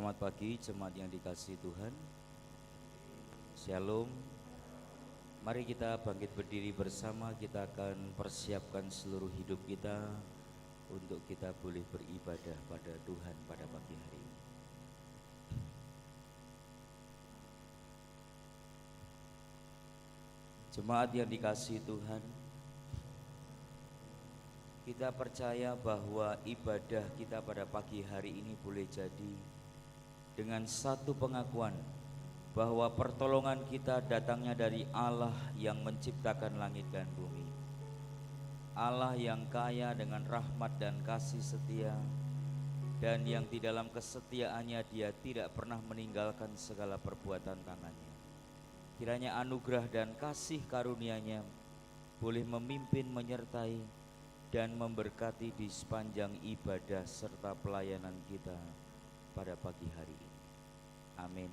Selamat pagi jemaat yang dikasihi Tuhan. Shalom. Mari kita bangkit berdiri bersama. Kita akan persiapkan seluruh hidup kita untuk kita boleh beribadah pada Tuhan pada pagi hari ini. Jemaat yang dikasihi Tuhan, kita percaya bahwa ibadah kita pada pagi hari ini boleh jadi dengan satu pengakuan bahwa pertolongan kita datangnya dari Allah yang menciptakan langit dan bumi, Allah yang kaya dengan rahmat dan kasih setia, dan yang di dalam kesetiaannya Dia tidak pernah meninggalkan segala perbuatan tangannya. Kiranya anugerah dan kasih karunia-Nya boleh memimpin, menyertai, dan memberkati di sepanjang ibadah serta pelayanan kita pada pagi hari ini. Amin.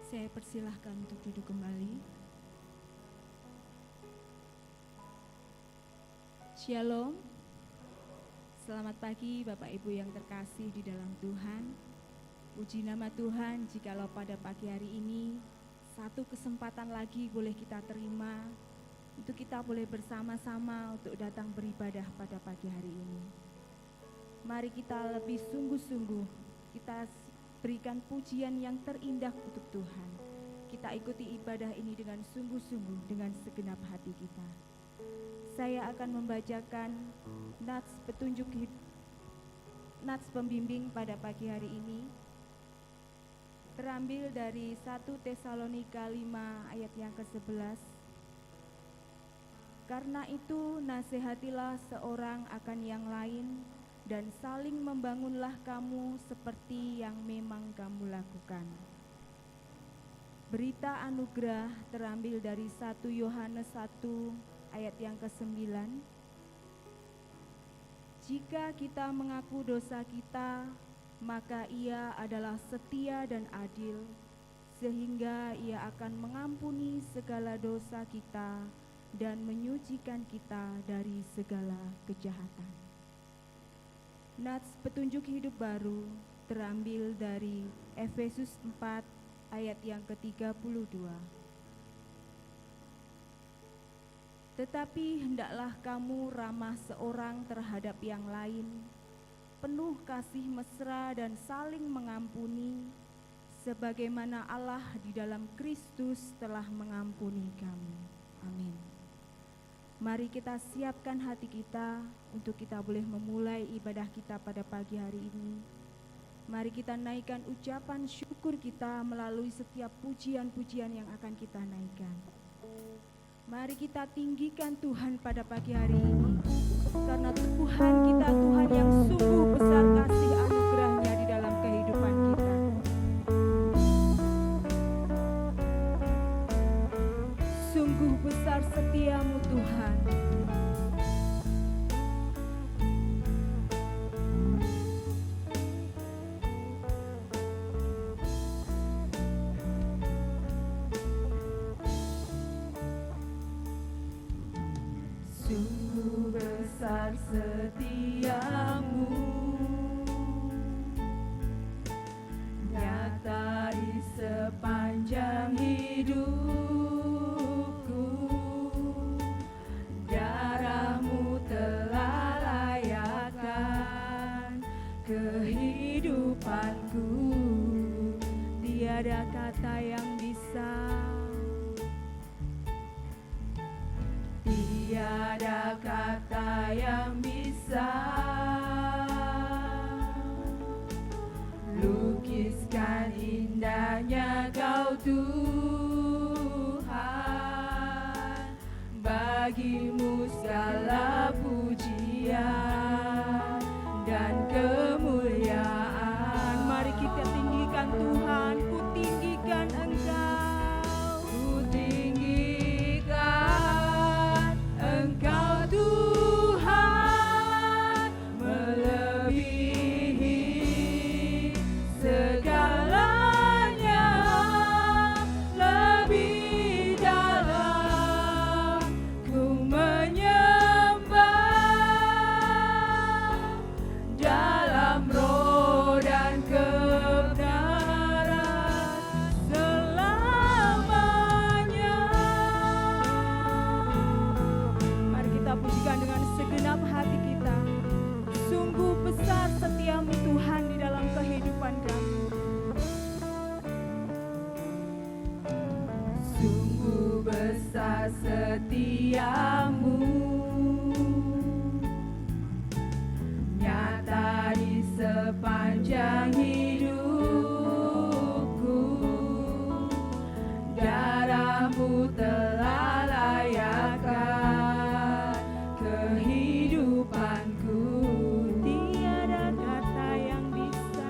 Saya persilahkan untuk duduk kembali. Shalom. Selamat pagi Bapak Ibu yang terkasih di dalam Tuhan. Puji nama Tuhan jikalau pada pagi hari ini satu kesempatan lagi boleh kita terima untuk kita boleh bersama-sama untuk datang beribadah pada pagi hari ini. Mari kita lebih sungguh-sungguh kita berikan pujian yang terindah untuk Tuhan. Kita ikuti ibadah ini dengan sungguh-sungguh dengan segenap hati kita. Saya akan membacakan nats petunjuk nats pembimbing pada pagi hari ini. Terambil dari 1 Tesalonika 5 ayat yang ke-11. Karena itu nasihatilah seorang akan yang lain dan saling membangunlah kamu seperti yang memang kamu lakukan. Berita anugerah terambil dari 1 Yohanes 1 ayat yang ke-9. Jika kita mengaku dosa kita, maka Ia adalah setia dan adil, sehingga Ia akan mengampuni segala dosa kita dan menyucikan kita dari segala kejahatan. Nats petunjuk hidup baru terambil dari Efesus 4 ayat yang ke-32. Tetapi hendaklah kamu ramah seorang terhadap yang lain, penuh kasih mesra dan saling mengampuni, sebagaimana Allah di dalam Kristus telah mengampuni kamu. Amin. Mari kita siapkan hati kita untuk kita boleh memulai ibadah kita pada pagi hari ini. Mari kita naikkan ucapan syukur kita melalui setiap pujian-pujian yang akan kita naikkan. Mari kita tinggikan Tuhan pada pagi hari ini, karena Tuhan kita Tuhan yang sungguh besar kasih anugerah-Nya di dalam kehidupan kita. Sungguh besar setiamu Tuhan. Sungguh besar setiamu, nyata di sepanjang hidupku. Darah-Mu telah layakkan kehidupanku. Tiada kata yang bisa, tiada kata yang bisa lukiskan indahnya Kau Tuhan. Bagimu segala pujian dan kemuliaan. Mari kita tinggikan Tuhan, ku tinggikan Engkau, ku tinggikan Engkau Tuhan, melebihi segalanya, lebih dalam ku setiamu nyata di sepanjang hidupku. Darahmu telah layakkan kehidupanku. Tiada kata yang bisa,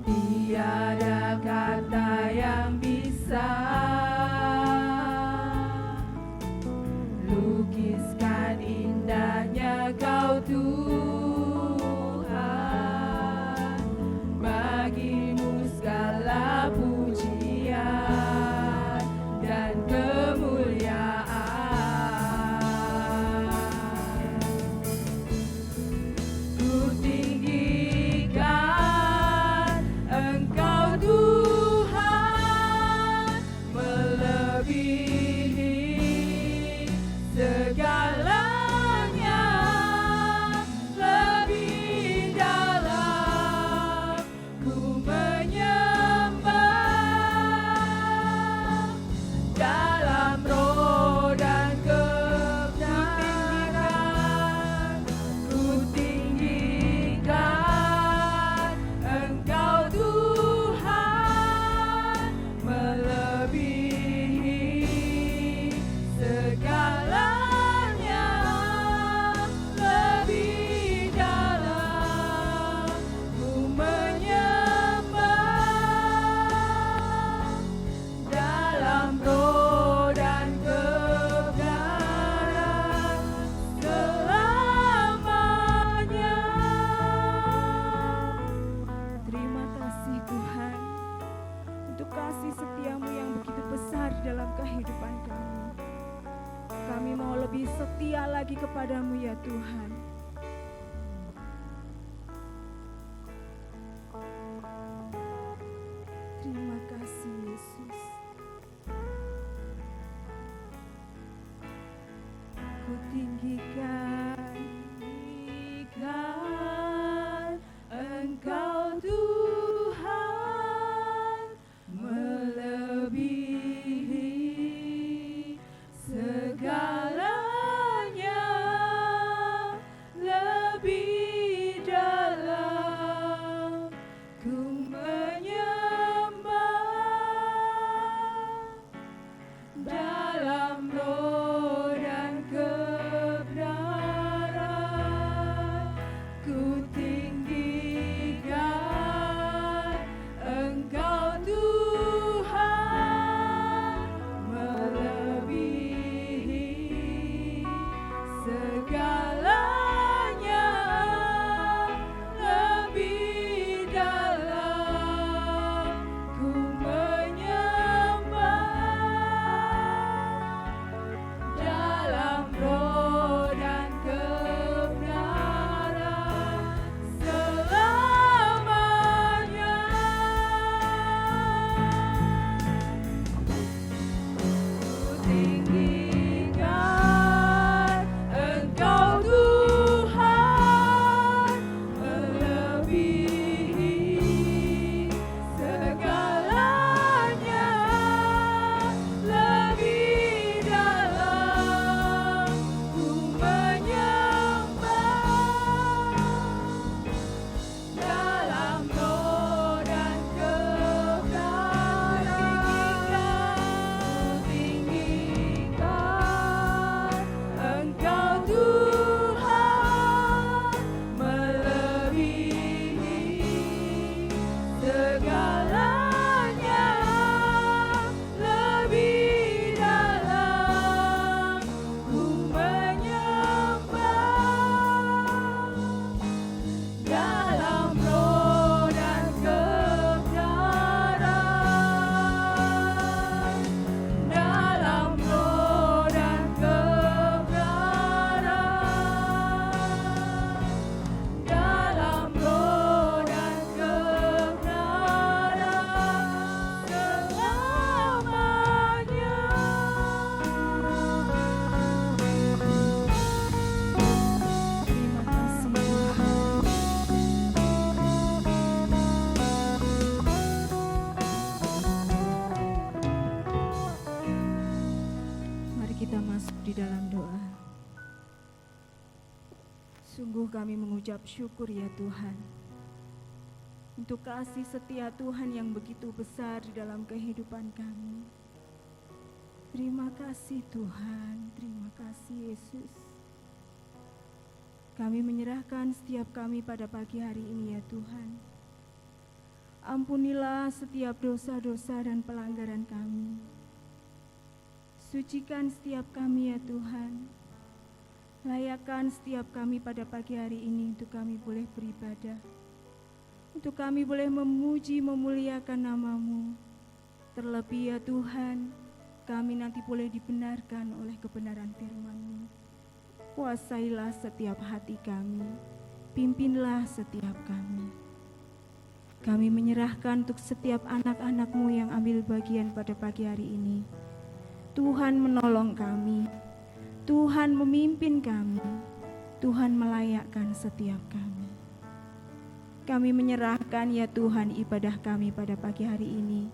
tiada kata yang bisa lukiskan indahnya Kau Tuhan. Bagimu segala pujian dan kemuliaan. Ku tinggikan Engkau Tuhan, melebihi segalanya, lebih dalam ku menyembah, dalam roh dan kebenaran. Ku tinggikan Engkau Tuhan, melebihi segalanya, lebih dalam ku menyembah, dalam roh dan kebenaran selamanya. Terima kasih Tuhan untuk kasih setiamu yang begitu besar dalam kehidupan kami. Kami mau lebih setia lagi kepadamu ya Tuhan. Terima kasih Yesus. Ku tinggikan Engkau Tuhan, melebihi segalanya, lebih dalam ku menyembah, dalam roh dan kebenaran. dalam doa. Sungguh kami mengucap syukur ya Tuhan, untuk kasih setia Tuhan yang begitu besar di dalam kehidupan kami. Terima kasih Tuhan, terima kasih Yesus. Kami menyerahkan setiap kami pada pagi hari ini ya Tuhan. Ampunilah setiap dosa-dosa dan pelanggaran kami. Sucikan setiap kami ya Tuhan. Layakkan setiap kami pada pagi hari ini untuk kami boleh beribadah, untuk kami boleh memuji memuliakan nama-Mu. Terlebih ya Tuhan, kami nanti boleh dibenarkan oleh kebenaran firman-Mu. Kuasailah setiap hati kami, pimpinlah setiap kami. Kami menyerahkan untuk setiap anak-anak-Mu yang ambil bagian pada pagi hari ini. Tuhan menolong kami, Tuhan memimpin kami, Tuhan melayakkan setiap kami. Kami menyerahkan ya Tuhan ibadah kami pada pagi hari ini.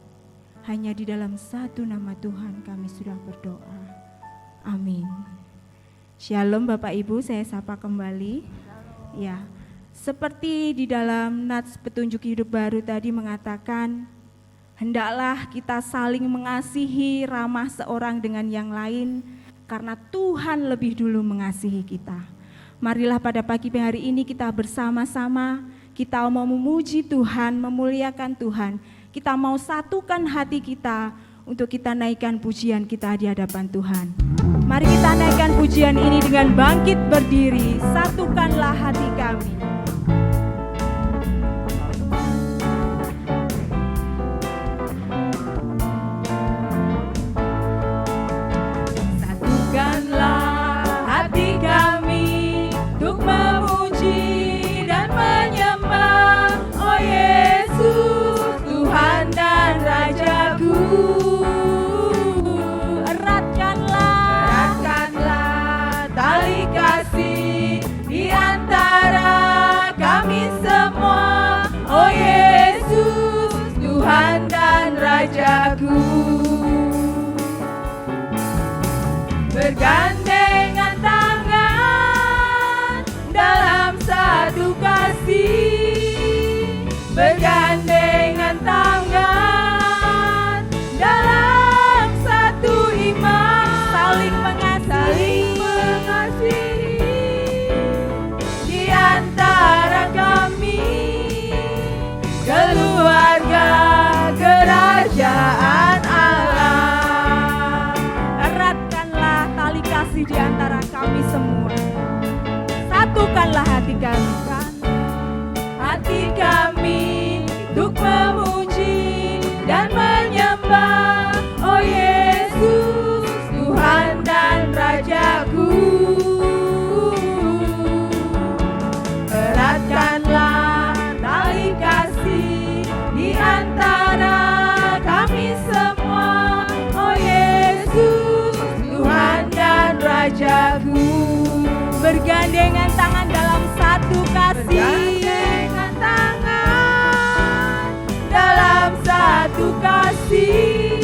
Hanya di dalam satu nama Tuhan kami sudah berdoa. Amin. Shalom Bapak Ibu, saya sapa kembali. Ya, seperti di dalam nats petunjuk hidup baru tadi mengatakan, hendaklah kita saling mengasihi, ramah seorang dengan yang lain, karena Tuhan lebih dulu mengasihi kita. Marilah pada pagi hari ini kita bersama-sama, kita mau memuji Tuhan, memuliakan Tuhan. Kita mau satukan hati kita untuk kita naikkan pujian kita di hadapan Tuhan. Mari kita naikkan pujian ini dengan bangkit berdiri, satukanlah hati kami. Rajaku, bergandengan tangan dalam satu kasih, bergandengan tangan dalam satu iman, saling mengasihi di antara kami, keluarga kerajaan Allah. Eratkanlah tali kasih di antara kami semua. Satukanlah hati kami, hati kami untuk memuji dan menyembah, oh Yesus, Tuhan dan Rajaku. Eratkanlah tali kasih di antara kami semua, oh Yesus, Tuhan dan Rajaku. bergandengan tangan dalam satu kasih, bergandengan tangan dalam satu kasih,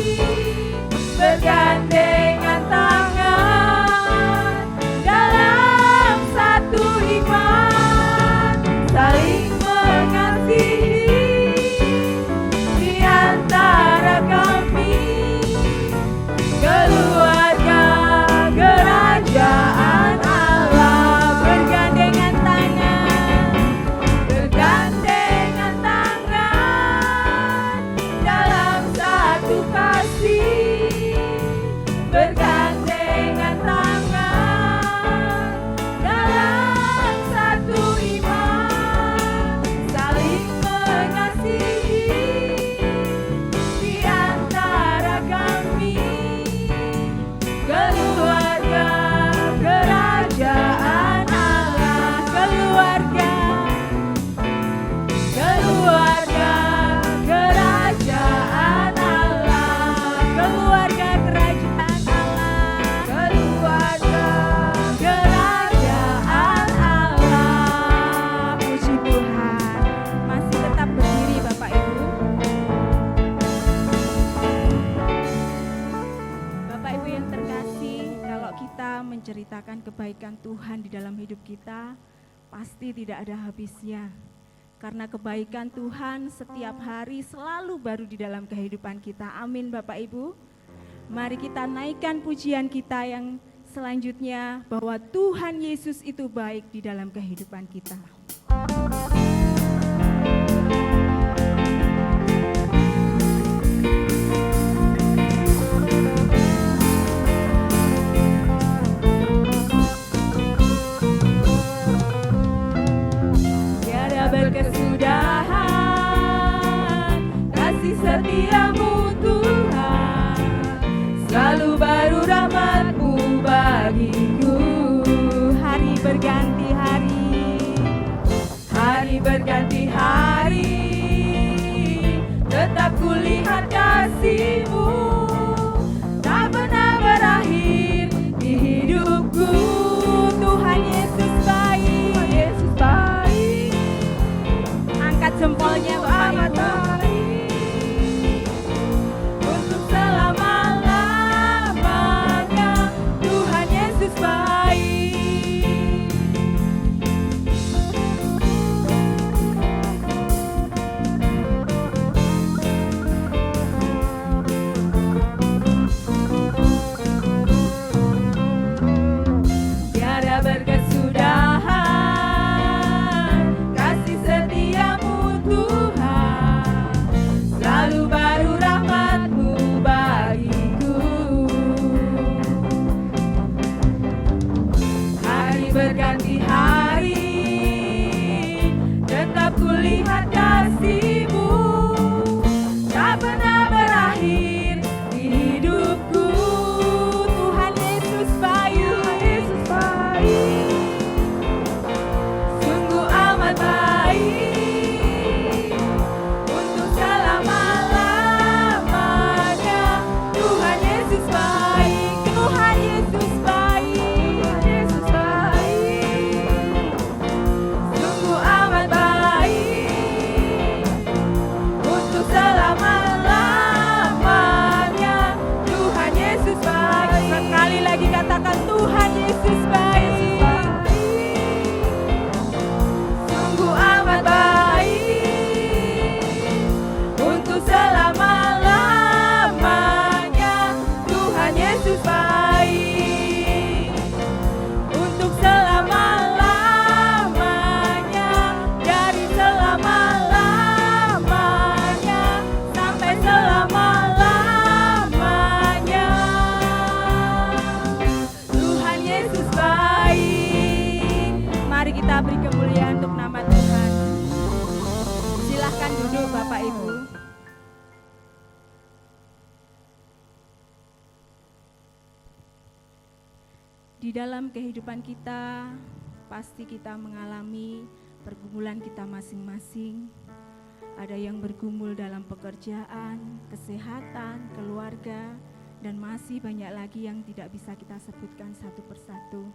bergandengan tangan dalam satu iman, saling mengasihi di antara kami, keluarga kerajaan Allah. Bergandengan tangan dalam satu kasih, menceritakan kebaikan Tuhan di dalam hidup kita, pasti tidak ada habisnya. Karena kebaikan Tuhan setiap hari selalu baru di dalam kehidupan kita. Amin Bapak Ibu. Mari kita naikkan pujian kita yang selanjutnya, bahwa Tuhan Yesus itu baik di dalam kehidupan kita. Berkesudahan kasih setiamu Tuhan, selalu baru rahmat-Mu bagiku. Hari berganti hari, hari berganti hari, tetap kulihat kasih-Mu, tak pernah berakhir di hidupku. Tuhan Yesus baik, Tuhan Yesus baik. Angkat jempolnya Bapak Ibu. Untuk selama-lamanya Tuhan Yesus baik. Tiada berkesudahan kasih setiamu Tuhan, selalu baru rahmat-Mu bagiku. Hari berganti hari, tetap kulihat kasih-Mu, tak pernah berakhir di hidupku. Tuhan Yesus baik, Yesus baik, sungguh amat baik. Untuk selama-lamanya Tuhan Yesus baik, Tuhan Yesus baik, Tuhan Yesus baik, sungguh amat baik. Untuk selama-lamanya Tuhan Yesus baik. Sekali lagi katakan Tuhan Yesus baik, sungguh amat baik. Untuk selama-lamanya Tuhan Yesus baik. Untuk selama-lamanya, dari selama-lamanya sampai selama-lamanya, Tuhan Yesus baik. Mari kita beri kemuliaan untuk nama Tuhan. Silahkan duduk Bapak Ibu. Di dalam kehidupan kita, pasti kita mengalami pergumulan kita masing-masing. Ada yang bergumul dalam pekerjaan, kesehatan, keluarga, dan masih banyak lagi yang tidak bisa kita sebutkan satu persatu.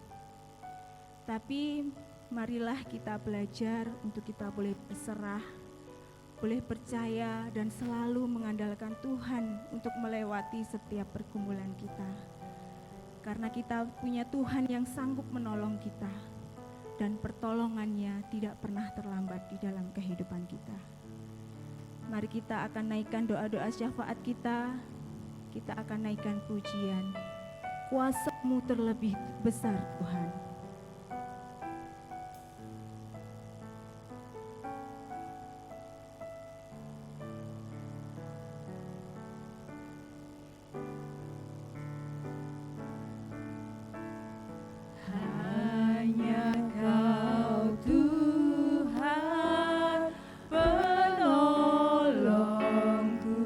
Tapi marilah kita belajar untuk kita boleh berserah, boleh percaya dan selalu mengandalkan Tuhan untuk melewati setiap pergumulan kita. Karena kita punya Tuhan yang sanggup menolong kita, dan pertolongannya tidak pernah terlambat di dalam kehidupan kita. Mari kita akan naikkan doa-doa syafaat kita akan naikkan pujian. Kuasa-Mu terlebih besar Tuhan. Hanya Kau Tuhan penolongku,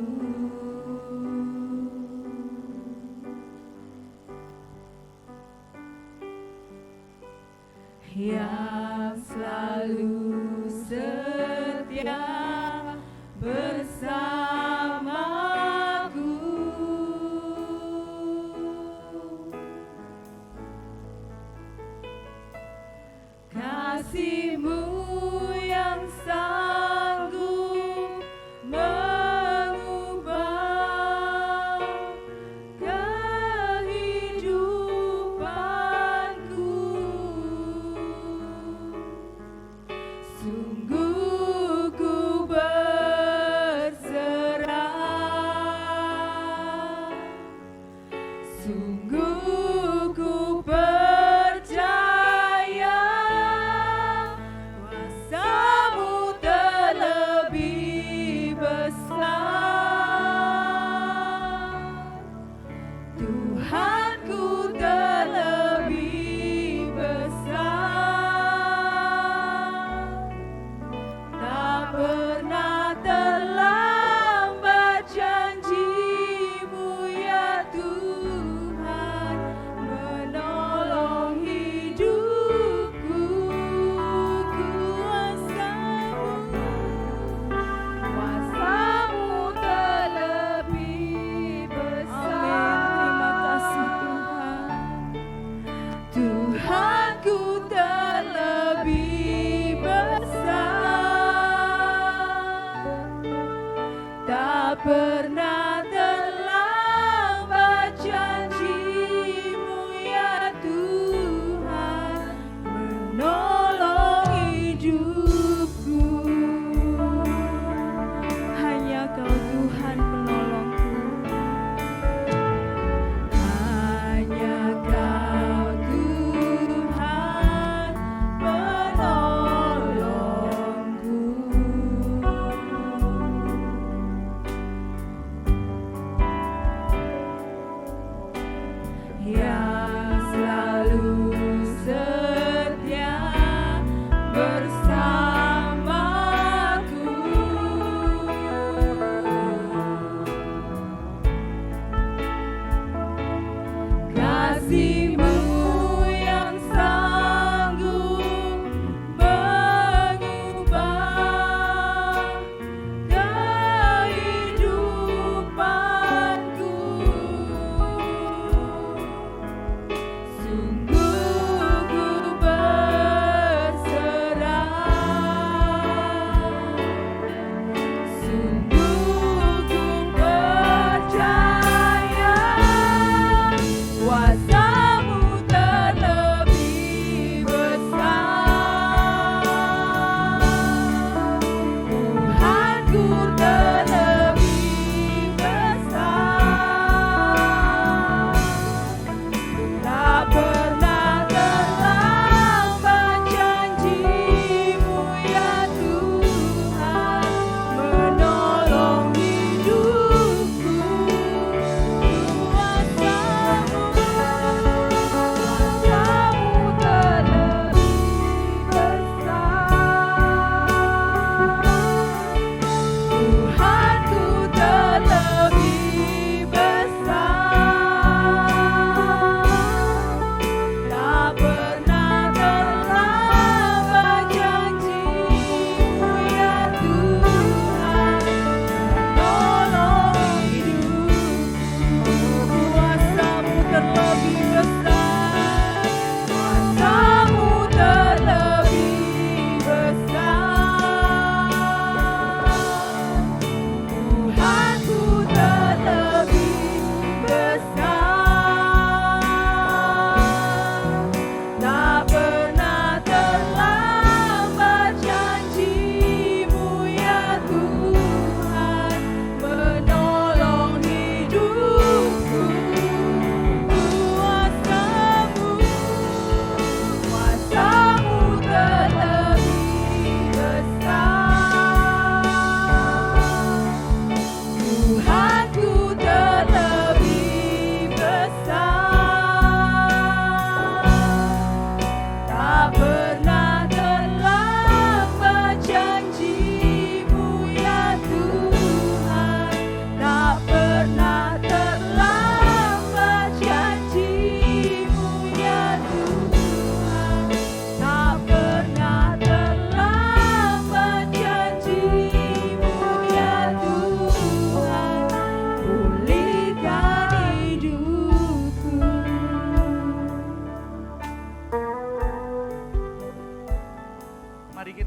yang selalu setia bersamaku. Kasih-Mu yang sanggup mengubah kehidupan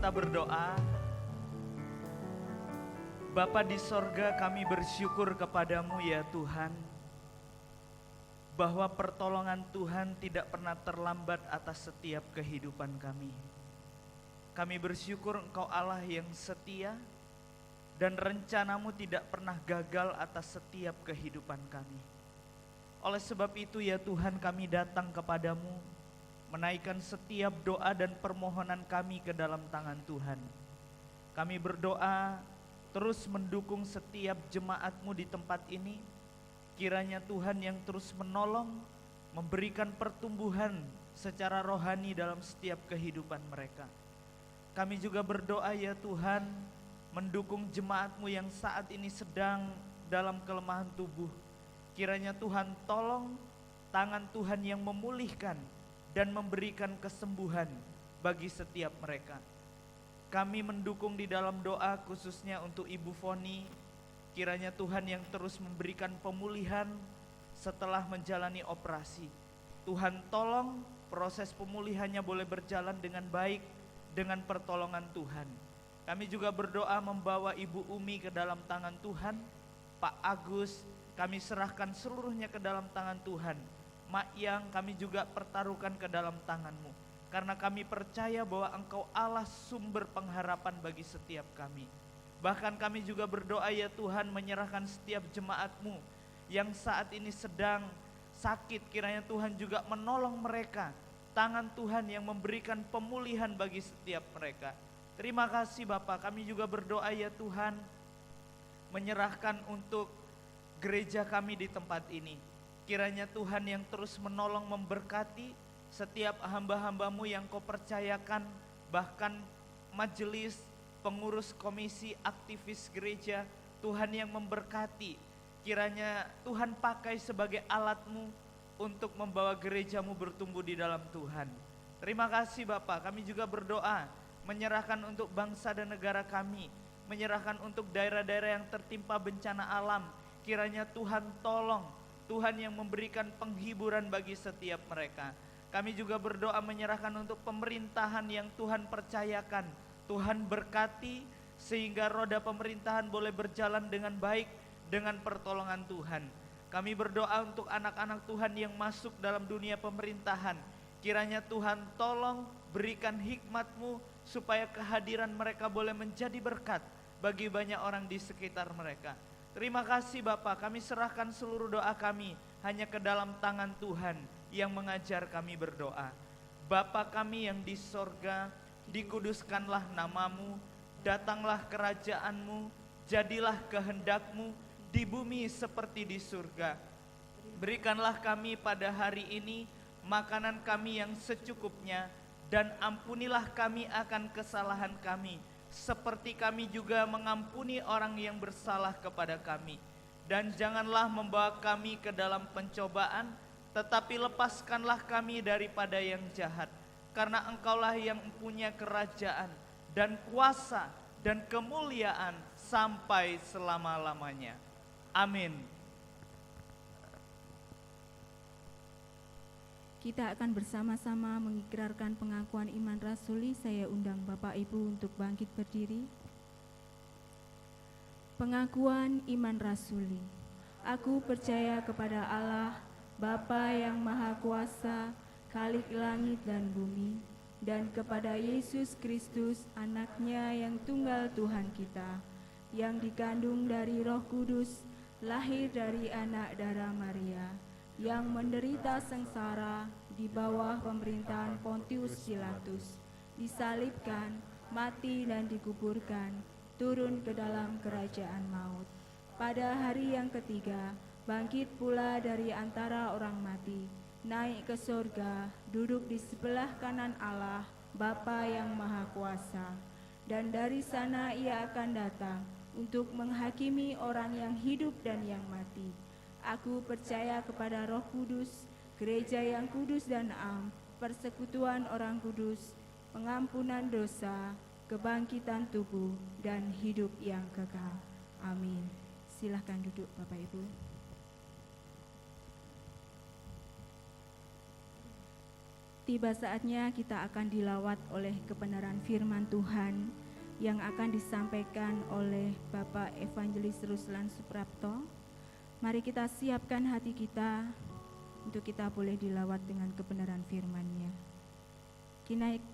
kita berdoa. Bapa di sorga, kami bersyukur kepadamu ya Tuhan, bahwa pertolongan Tuhan tidak pernah terlambat atas setiap kehidupan kami. Kami bersyukur Engkau Allah yang setia, dan rencanamu tidak pernah gagal atas setiap kehidupan kami. Oleh sebab itu ya Tuhan, kami datang kepadamu, menaikkan setiap doa dan permohonan kami ke dalam tangan Tuhan. Kami berdoa terus mendukung setiap jemaat-Mu di tempat ini. Kiranya Tuhan yang terus menolong, memberikan pertumbuhan secara rohani dalam setiap kehidupan mereka. Kami juga berdoa ya Tuhan, mendukung jemaat-Mu yang saat ini sedang dalam kelemahan tubuh. Kiranya Tuhan tolong tangan Tuhan yang memulihkan dan memberikan kesembuhan bagi setiap mereka. Kami mendukung di dalam doa khususnya untuk Ibu Foni. Kiranya Tuhan yang terus memberikan pemulihan setelah menjalani operasi. Tuhan tolong proses pemulihannya boleh berjalan dengan baik dengan pertolongan Tuhan. Kami juga berdoa membawa Ibu Umi ke dalam tangan Tuhan. Pak Agus, kami serahkan seluruhnya ke dalam tangan Tuhan. Mak Yang, kami juga pertaruhkan ke dalam tangan-Mu. Karena kami percaya bahwa Engkau Allah sumber pengharapan bagi setiap kami. Bahkan kami juga berdoa ya Tuhan, menyerahkan setiap jemaat-Mu yang saat ini sedang sakit. Kiranya Tuhan juga menolong mereka. Tangan Tuhan yang memberikan pemulihan bagi setiap mereka. Terima kasih Bapak, kami juga berdoa ya Tuhan, menyerahkan untuk gereja kami di tempat ini. Kiranya Tuhan yang terus menolong, memberkati setiap hamba-hamba-Mu yang Kau percayakan, bahkan majelis, pengurus komisi, aktivis gereja, Tuhan yang memberkati. Kiranya Tuhan pakai sebagai alat-Mu untuk membawa gereja-Mu bertumbuh di dalam Tuhan. Terima kasih Bapak, kami juga berdoa, menyerahkan untuk bangsa dan negara kami, menyerahkan untuk daerah-daerah yang tertimpa bencana alam. Kiranya Tuhan tolong, Tuhan yang memberikan penghiburan bagi setiap mereka. Kami juga berdoa menyerahkan untuk pemerintahan yang Tuhan percayakan. Tuhan berkati sehingga roda pemerintahan boleh berjalan dengan baik dengan pertolongan Tuhan. Kami berdoa untuk anak-anak Tuhan yang masuk dalam dunia pemerintahan. Kiranya Tuhan tolong berikan hikmat-Mu supaya kehadiran mereka boleh menjadi berkat bagi banyak orang di sekitar mereka. Terima kasih Bapak, kami serahkan seluruh doa kami hanya ke dalam tangan Tuhan yang mengajar kami berdoa. Bapa kami yang di sorga, dikuduskanlah nama-Mu, datanglah kerajaan-Mu, jadilah kehendak-Mu di bumi seperti di surga. Berikanlah kami pada hari ini makanan kami yang secukupnya, dan ampunilah kami akan kesalahan kami, seperti kami juga mengampuni orang yang bersalah kepada kami. Dan janganlah membawa kami ke dalam pencobaan, tetapi lepaskanlah kami daripada yang jahat. Karena Engkaulah yang mempunyai kerajaan dan kuasa dan kemuliaan sampai selama-lamanya. Amin. Kita akan bersama-sama mengikrarkan pengakuan iman rasuli. Saya undang Bapak Ibu untuk bangkit berdiri. Pengakuan iman rasuli. Aku percaya kepada Allah, Bapa yang Maha Kuasa, Khalik langit dan bumi, dan kepada Yesus Kristus, Anak-Nya yang tunggal Tuhan kita, yang dikandung dari Roh Kudus, lahir dari anak darah Maria, yang menderita sengsara di bawah pemerintahan Pontius Pilatus, disalibkan, mati dan dikuburkan, turun ke dalam kerajaan maut. Pada hari yang ketiga, bangkit pula dari antara orang mati, naik ke sorga, duduk di sebelah kanan Allah, Bapa yang Maha Kuasa. Dan dari sana Ia akan datang untuk menghakimi orang yang hidup dan yang mati. Aku percaya kepada Roh Kudus, gereja yang kudus dan am, persekutuan orang kudus, pengampunan dosa, kebangkitan tubuh, dan hidup yang kekal. Amin. Silahkan duduk Bapak Ibu. Tiba saatnya kita akan dilawat oleh kebenaran firman Tuhan yang akan disampaikan oleh Bapak Evangelis Ruslan Suprapto. Mari kita siapkan hati kita untuk kita boleh dilawat dengan kebenaran firman-Nya.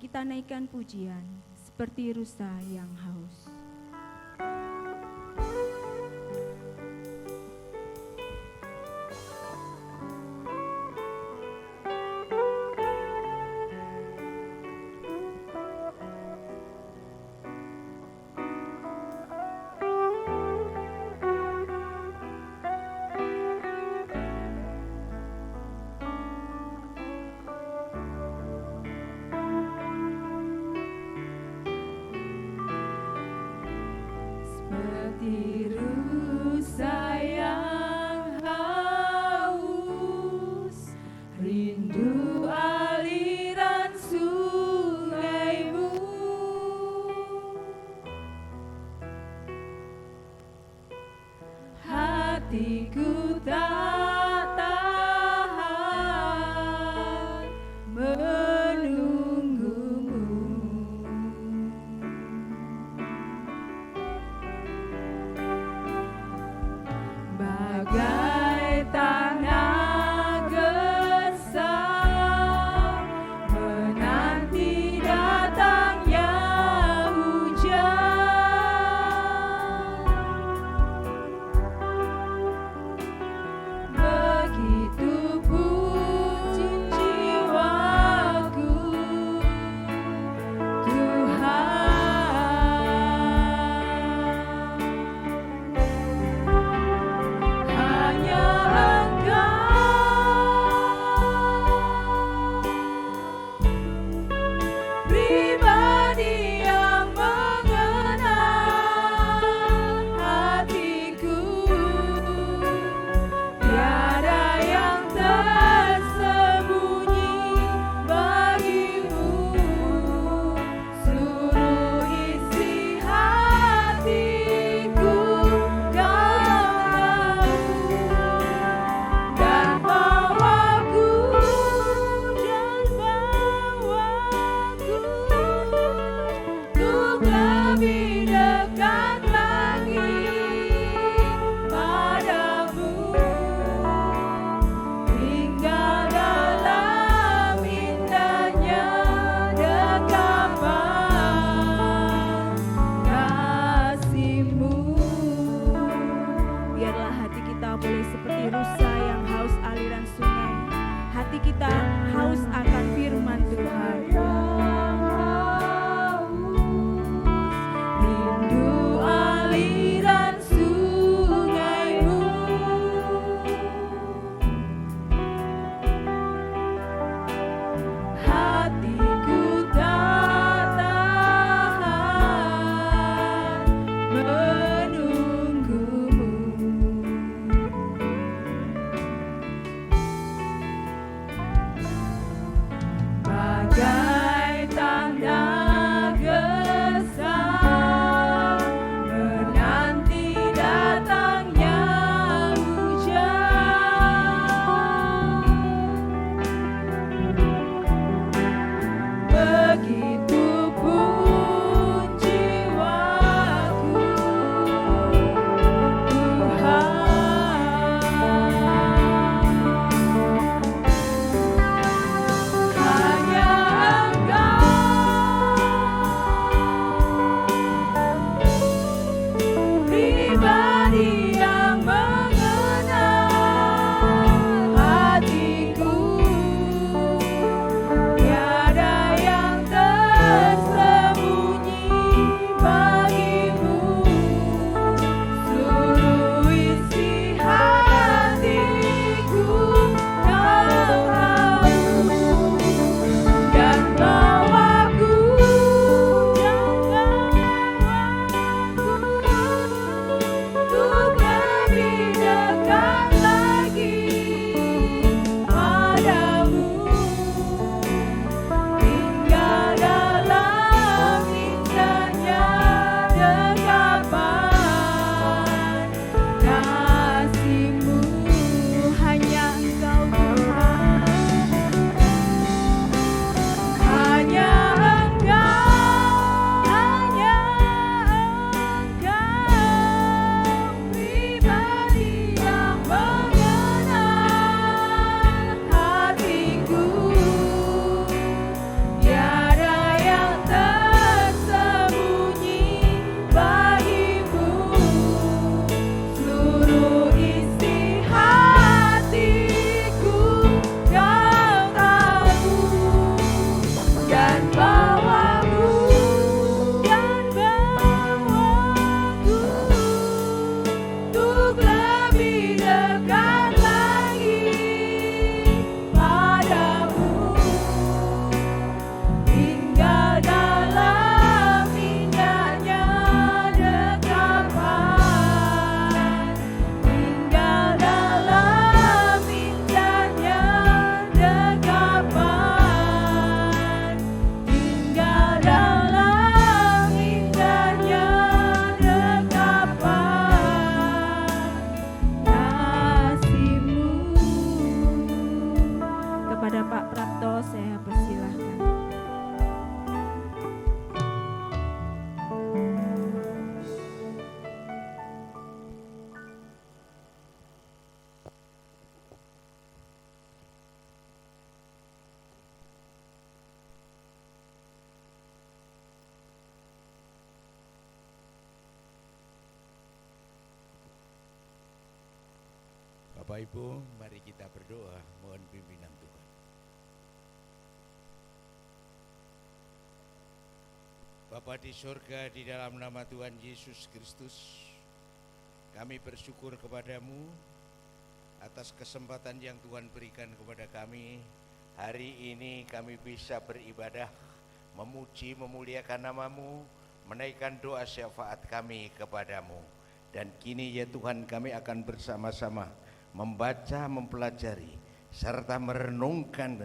Kita naikkan pujian seperti rusa yang haus. Bapak Ibu, mari kita berdoa mohon pimpinan Tuhan. Bapa di surga, di dalam nama Tuhan Yesus Kristus, kami bersyukur kepadamu atas kesempatan yang Tuhan berikan kepada kami. Hari ini kami bisa beribadah, memuji, memuliakan namamu, menaikkan doa syafaat kami kepadamu. Dan kini ya Tuhan, kami akan bersama-sama membaca, mempelajari, serta merenungkan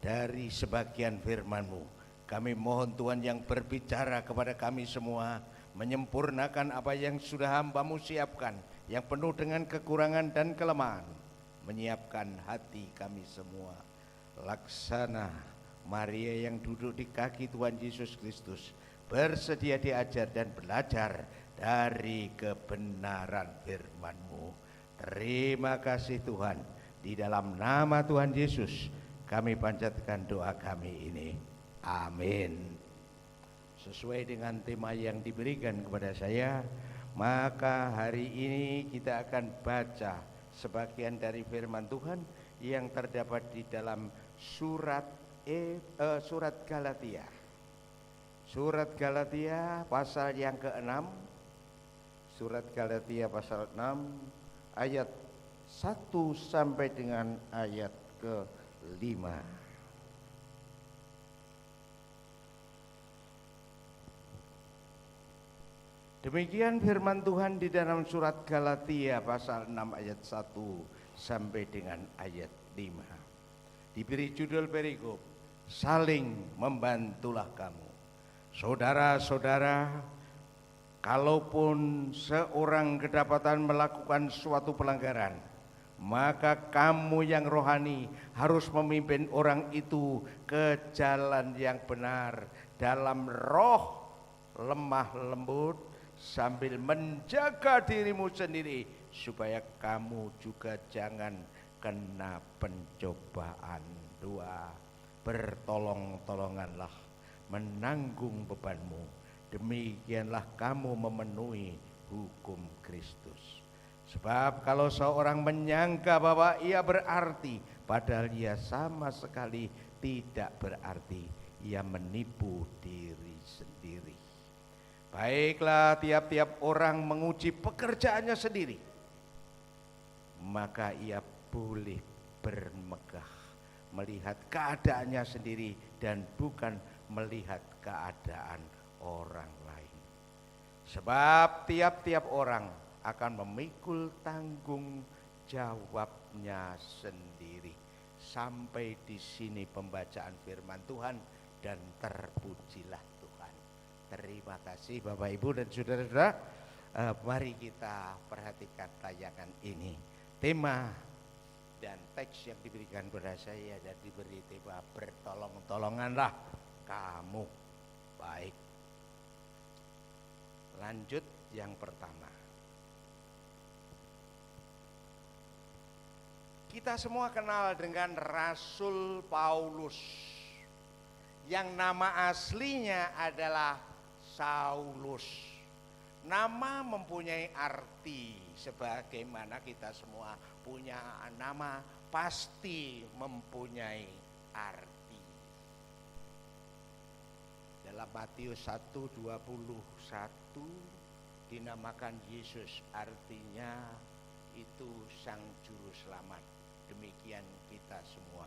dari sebagian firman-Mu. Kami mohon Tuhan yang berbicara kepada kami semua, menyempurnakan apa yang sudah hamba-Mu siapkan, yang penuh dengan kekurangan dan kelemahan, menyiapkan hati kami semua. Laksana Maria yang duduk di kaki Tuhan Yesus Kristus, bersedia diajar dan belajar dari kebenaran firman-Mu. Terima kasih Tuhan, di dalam nama Tuhan Yesus kami panjatkan doa kami ini. Amin. Sesuai dengan tema yang diberikan kepada saya, maka hari ini kita akan baca sebagian dari firman Tuhan yang terdapat di dalam surat Galatia. Surat Galatia pasal yang ke-6. Surat Galatia pasal 6 ayat 1 sampai dengan ayat ke-5. Demikian firman Tuhan di dalam surat Galatia pasal 6 ayat 1 sampai dengan ayat 5. Diberi judul perikop, saling membantulah kamu. Saudara-saudara, kalaupun seorang kedapatan melakukan suatu pelanggaran, maka kamu yang rohani harus memimpin orang itu ke jalan yang benar dalam roh lemah lembut, sambil menjaga dirimu sendiri supaya kamu juga jangan kena pencobaan. 2. Bertolong-tolonganlah menanggung bebanmu, demikianlah kamu memenuhi hukum Kristus. Sebab kalau seorang menyangka bahwa ia berarti, padahal ia sama sekali tidak berarti, ia menipu diri sendiri. Baiklah, tiap-tiap orang menguji pekerjaannya sendiri, maka ia boleh bermegah melihat keadaannya sendiri dan bukan melihat keadaan orang lain. Sebab tiap-tiap orang akan memikul tanggung jawabnya sendiri. Sampai di sini pembacaan firman Tuhan, dan terpujilah Tuhan. Terima kasih Bapak Ibu dan saudara-saudara. Mari kita perhatikan tayangan ini. Tema dan teks yang diberikan kepada saya dan diberi tema bertolong-tolonganlah kamu. Baik, lanjut yang pertama. Kita semua kenal dengan Rasul Paulus, yang nama aslinya adalah Saulus. Nama mempunyai arti, sebagaimana kita semua punya nama pasti mempunyai arti. Dalam Matius 1:21 dinamakan Yesus, artinya itu Sang Juru Selamat. Demikian kita semua.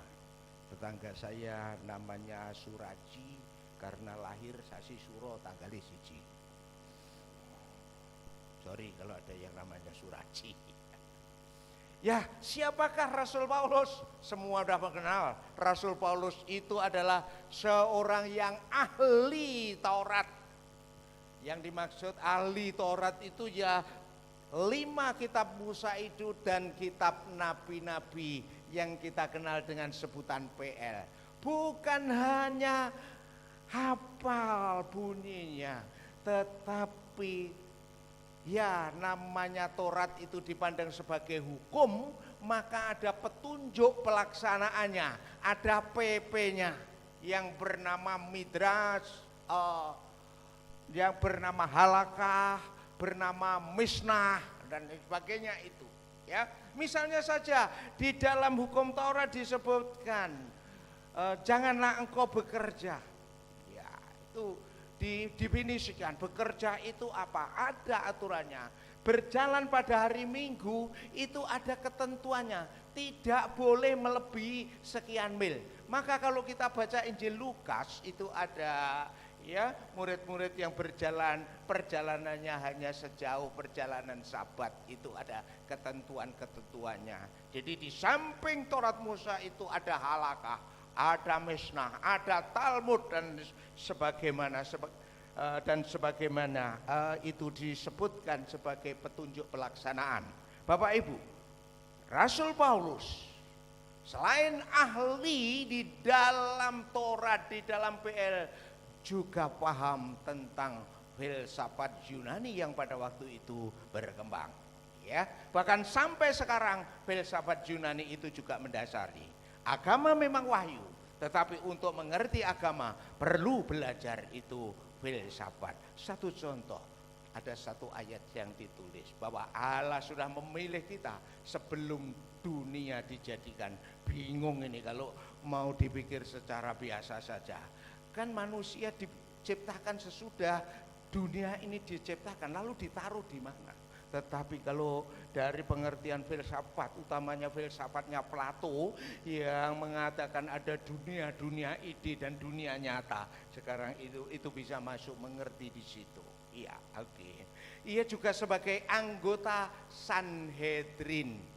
Tetangga saya namanya Suraji, karena lahir sasi Suro tanggal 1. Sorry kalau ada yang namanya Suraji. Ya, siapakah Rasul Paulus? Semua sudah mengenal. Rasul Paulus itu adalah seorang yang ahli Taurat. Yang dimaksud ahli Taurat itu ya 5 kitab Musa itu dan kitab nabi-nabi yang kita kenal dengan sebutan PL. Bukan hanya hafal bunyinya, tetapi ya namanya Taurat itu dipandang sebagai hukum, maka ada petunjuk pelaksanaannya, ada PP-nya yang bernama Midrash, yang bernama Halakah, bernama Misnah dan sebagainya itu. Ya, misalnya saja di dalam hukum Taurat disebutkan janganlah engkau bekerja. Ya, itu didefinisikan bekerja itu apa? Ada aturannya. Berjalan pada hari Minggu itu ada ketentuannya, tidak boleh melebihi sekian mil. Maka kalau kita baca Injil Lukas itu ada ya murid-murid yang berjalan, perjalanannya hanya sejauh perjalanan Sabat, itu ada ketentuan-ketentuannya. Jadi di samping Taurat Musa itu ada halakah, ada Misnah, ada Talmud dan sebagaimana itu disebutkan sebagai petunjuk pelaksanaan. Bapak Ibu, Rasul Paulus selain ahli di dalam Taurat, di dalam PL, juga paham tentang filsafat Yunani yang pada waktu itu berkembang. Ya, bahkan sampai sekarang filsafat Yunani itu juga mendasari. Agama memang wahyu, tetapi untuk mengerti agama perlu belajar itu filsafat. Satu contoh, ada satu ayat yang ditulis bahwa Allah sudah memilih kita sebelum dunia dijadikan. Bingung ini kalau mau dipikir secara biasa saja. Kan manusia diciptakan sesudah dunia ini diciptakan, lalu ditaruh di mana? Tetapi kalau dari pengertian filsafat, utamanya filsafatnya Plato yang mengatakan ada dunia ide dan dunia nyata. Sekarang itu bisa masuk mengerti di situ. Iya, oke. Ia juga sebagai anggota Sanhedrin.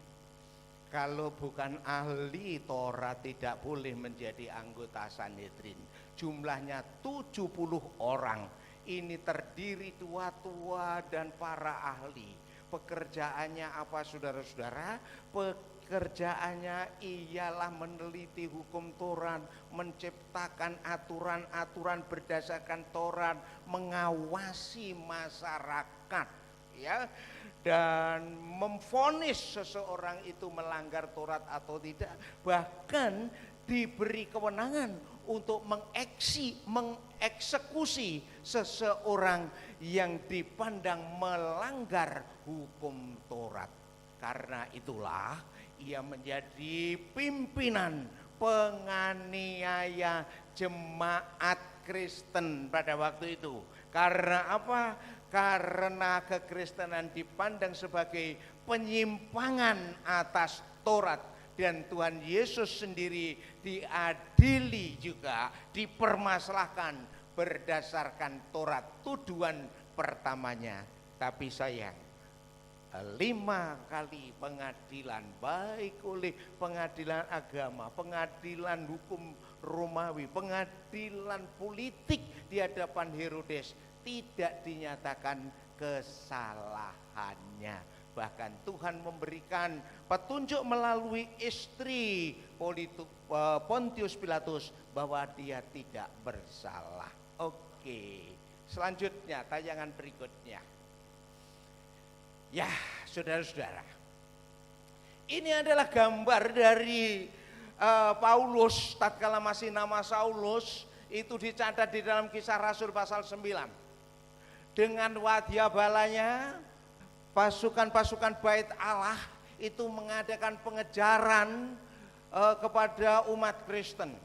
Kalau bukan ahli Taurat tidak boleh menjadi anggota Sanhedrin. Jumlahnya 70 orang. Ini terdiri tua-tua dan para ahli. Pekerjaannya apa saudara-saudara? Pekerjaannya ialah meneliti hukum Taurat, menciptakan aturan-aturan berdasarkan Taurat, mengawasi masyarakat, ya, dan memvonis seseorang itu melanggar Taurat atau tidak. Bahkan diberi kewenangan untuk mengeksekusi seseorang yang dipandang melanggar hukum Taurat. Karena itulah ia menjadi pimpinan penganiaya jemaat Kristen pada waktu itu. Karena apa? Karena kekristenan dipandang sebagai penyimpangan atas Taurat. Dan Tuhan Yesus sendiri diadili juga, dipermasalahkan berdasarkan Taurat, tuduhan pertamanya. Tapi sayang, 5 kali pengadilan, baik oleh pengadilan agama, pengadilan hukum Romawi, pengadilan politik di hadapan Herodes, tidak dinyatakan kesalahannya. Bahkan Tuhan memberikan petunjuk melalui istri Pontius Pilatus bahwa dia tidak bersalah. Oke, selanjutnya tayangan berikutnya. Ya, saudara-saudara, ini adalah gambar dari Paulus tatkala masih nama Saulus, itu dicatat di dalam Kisah Rasul pasal 9. Dengan wadya balanya, pasukan-pasukan bait Allah itu mengadakan pengejaran kepada umat Kristen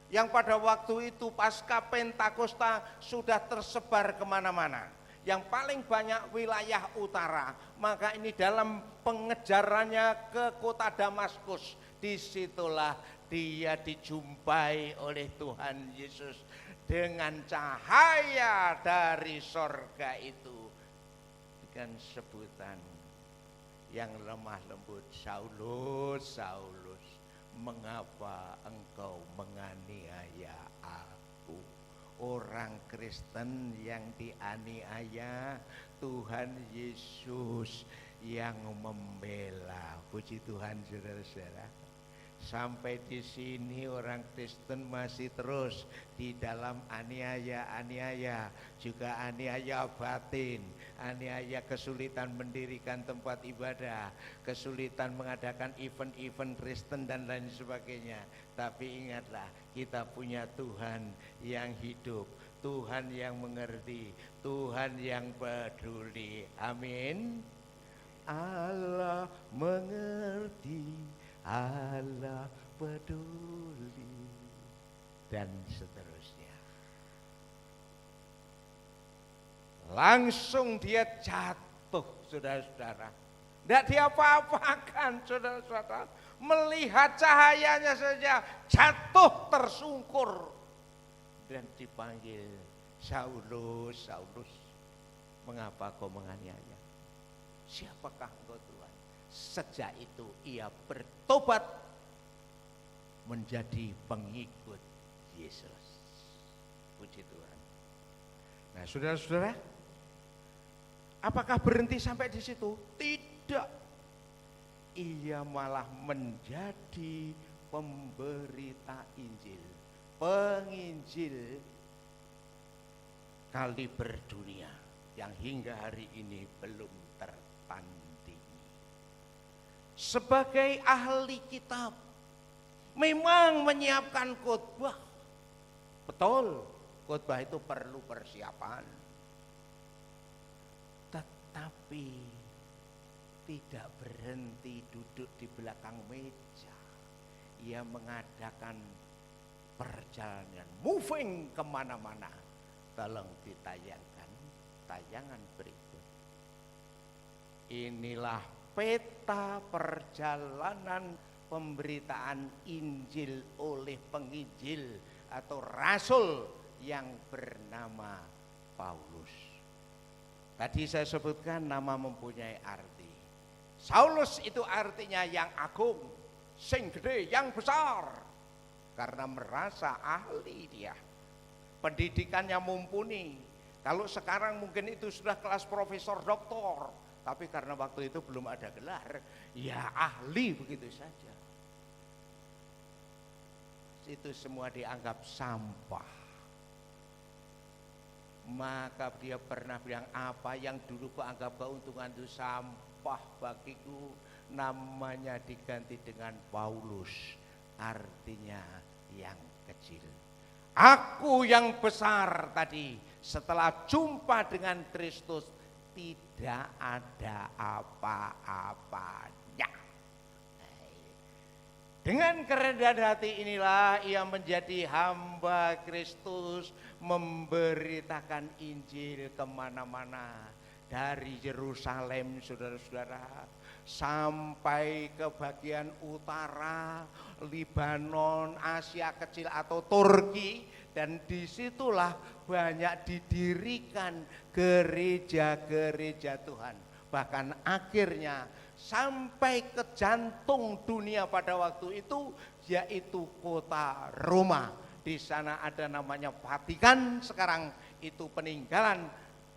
yang pada waktu itu pasca Pentakosta sudah tersebar kemana-mana. Yang paling banyak wilayah utara. Maka ini dalam pengejarannya ke kota Damaskus, disitulah dia dijumpai oleh Tuhan Yesus dengan cahaya dari sorga itu, dengan sebutan yang lemah lembut, Saulus, Saulus, mengapa engkau menganiaya aku? Orang Kristen yang dianiaya, Tuhan Yesus yang membela. Puji Tuhan saudara-saudara. Sampai di sini orang Kristen masih terus di dalam aniaya-aniaya, juga aniaya batin, aniaya kesulitan mendirikan tempat ibadah, kesulitan mengadakan event-event Kristen dan lain sebagainya. Tapi ingatlah, kita punya Tuhan yang hidup, Tuhan yang mengerti, Tuhan yang peduli. Amin. Allah mengerti, Allah peduli, dan seterusnya. Langsung dia jatuh, saudara-saudara. Tidak diapa-apakan, saudara-saudara. Melihat cahayanya saja jatuh tersungkur dan dipanggil, Saulus, Saulus, mengapa kau menganiaya? Siapakah engkau Tuhan? Sejak itu ia bertobat menjadi pengikut Yesus. Puji Tuhan. Nah, saudara-saudara, apakah berhenti sampai di situ? Tidak. Ia malah menjadi pemberita Injil, penginjil kaliber dunia yang hingga hari ini belum tertandingi. Sebagai ahli kitab, memang menyiapkan khotbah. Betul, khotbah itu perlu persiapan. Tetapi tidak berhenti duduk di belakang meja. Ia mengadakan perjalanan, moving kemana-mana. Tolong ditayangkan tayangan berikut. Inilah peta perjalanan pemberitaan Injil oleh penginjil atau rasul yang bernama Paulus. Tadi saya sebutkan nama mempunyai arti. Saulus itu artinya yang agung, sing gede, yang besar. Karena merasa ahli dia. Pendidikannya mumpuni. Kalau sekarang mungkin itu sudah kelas profesor doktor. Tapi karena waktu itu belum ada gelar, ya ahli begitu saja. Itu semua dianggap sampah. Maka dia pernah bilang, apa yang dulu kuanggap keuntungan itu sampah bagiku, namanya diganti dengan Paulus, artinya yang kecil. Aku yang besar tadi, setelah jumpa dengan Kristus tidak ada apa-apanya. Dengan kerendahan hati inilah ia menjadi hamba Kristus, memberitakan Injil kemana-mana. Dari Yerusalem, saudara-saudara, sampai ke bagian utara, Libanon, Asia Kecil atau Turki, dan disitulah banyak didirikan gereja-gereja Tuhan. Bahkan akhirnya sampai ke jantung dunia pada waktu itu, yaitu kota Roma. Di sana ada namanya Vatikan, sekarang itu peninggalan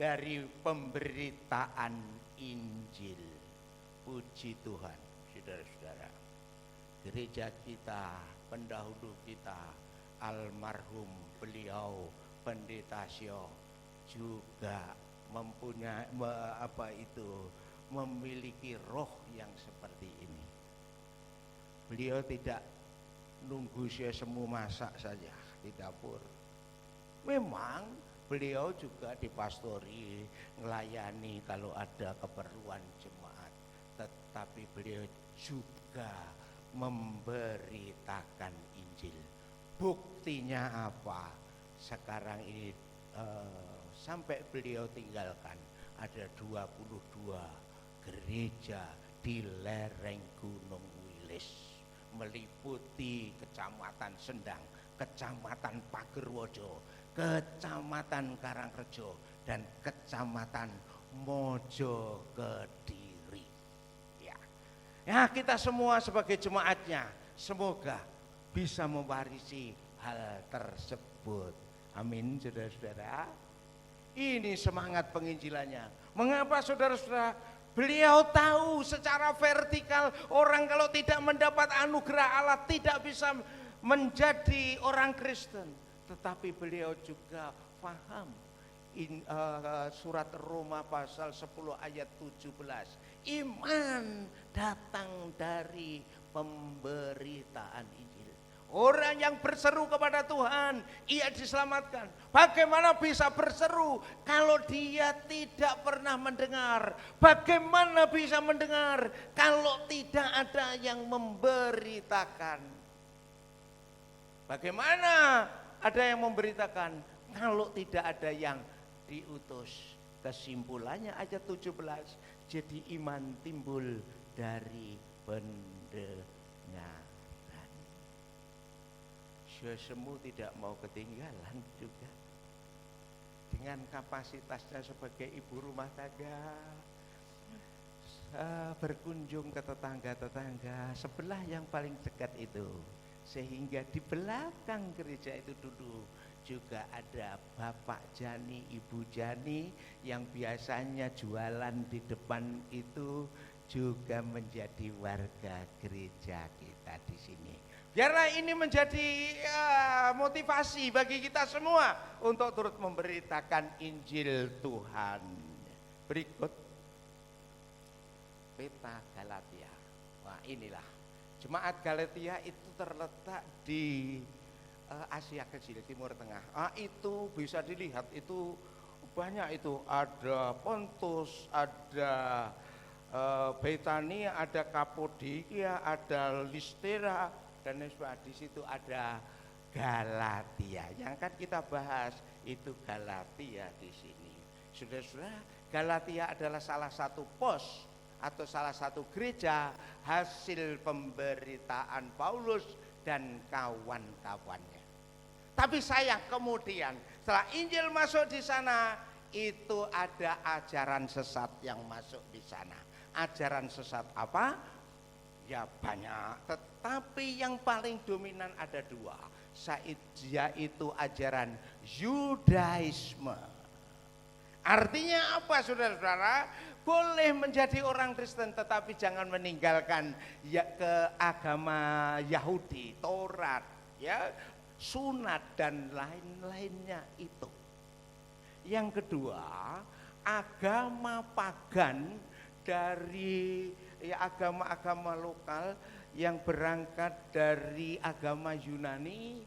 dari pemberitaan Injil. Puji Tuhan, saudara-saudara. Gereja kita, pendahulu kita, almarhum beliau Pendeta Sio juga mempunyai memiliki roh yang seperti ini. Beliau tidak nunggu saya semu masak saja di dapur. Memang beliau juga dipastori, melayani kalau ada keperluan jemaat. Tetapi beliau juga memberitakan Injil. Buktinya apa? Sekarang ini sampai beliau tinggalkan ada 22 gereja di lereng Gunung Wilis, meliputi Kecamatan Sendang, Kecamatan Pagerwojo, Kecamatan Karangrejo, dan Kecamatan Mojokediri. Ya, kita semua sebagai jemaatnya semoga bisa mewarisi hal tersebut. Amin, saudara-saudara. Ini semangat penginjilannya. Mengapa, saudara-saudara? Beliau tahu secara vertikal orang kalau tidak mendapat anugerah Allah tidak bisa menjadi orang Kristen. Tetapi beliau juga paham surat Roma pasal 10 ayat 17. Iman datang dari pemberitaan Injil. Orang yang berseru kepada Tuhan, ia diselamatkan. Bagaimana bisa berseru kalau dia tidak pernah mendengar? Bagaimana bisa mendengar kalau tidak ada yang memberitakan? Bagaimana ada yang memberitakan kalau tidak ada yang diutus? Kesimpulannya ayat 17, jadi iman timbul dari pendengaran. Semu tidak mau ketinggalan juga dengan kapasitasnya sebagai ibu rumah tangga, berkunjung ke tetangga-tetangga sebelah yang paling dekat itu, sehingga di belakang gereja itu dulu juga ada Bapak Jani, Ibu Jani yang biasanya jualan di depan itu juga menjadi warga gereja kita di sini. Biarlah ini menjadi motivasi bagi kita semua untuk turut memberitakan Injil Tuhan. Berikut peta Galatia. Wah, inilah jemaat Galatia itu terletak di Asia Kecil, Timur Tengah. Itu bisa dilihat, itu banyak, itu ada Pontus, ada Betania, ada Kapodia, ada Listera, dan di situ ada Galatia. Yang kan kita bahas itu Galatia di sini. Saudara-saudara, Galatia adalah salah satu pos atau salah satu gereja hasil pemberitaan Paulus dan kawan-kawannya. Tapi sayang, kemudian setelah Injil masuk di sana, itu ada ajaran sesat yang masuk di sana. Ajaran sesat apa? Ya banyak, tetapi yang paling dominan ada dua, yaitu ajaran Yudaisme. Artinya apa, saudara-saudara? Boleh menjadi orang Kristen tetapi jangan meninggalkan ya ke agama Yahudi, Taurat, ya, sunat dan lain-lainnya itu. Yang kedua, agama pagan dari agama-agama lokal yang berangkat dari agama Yunani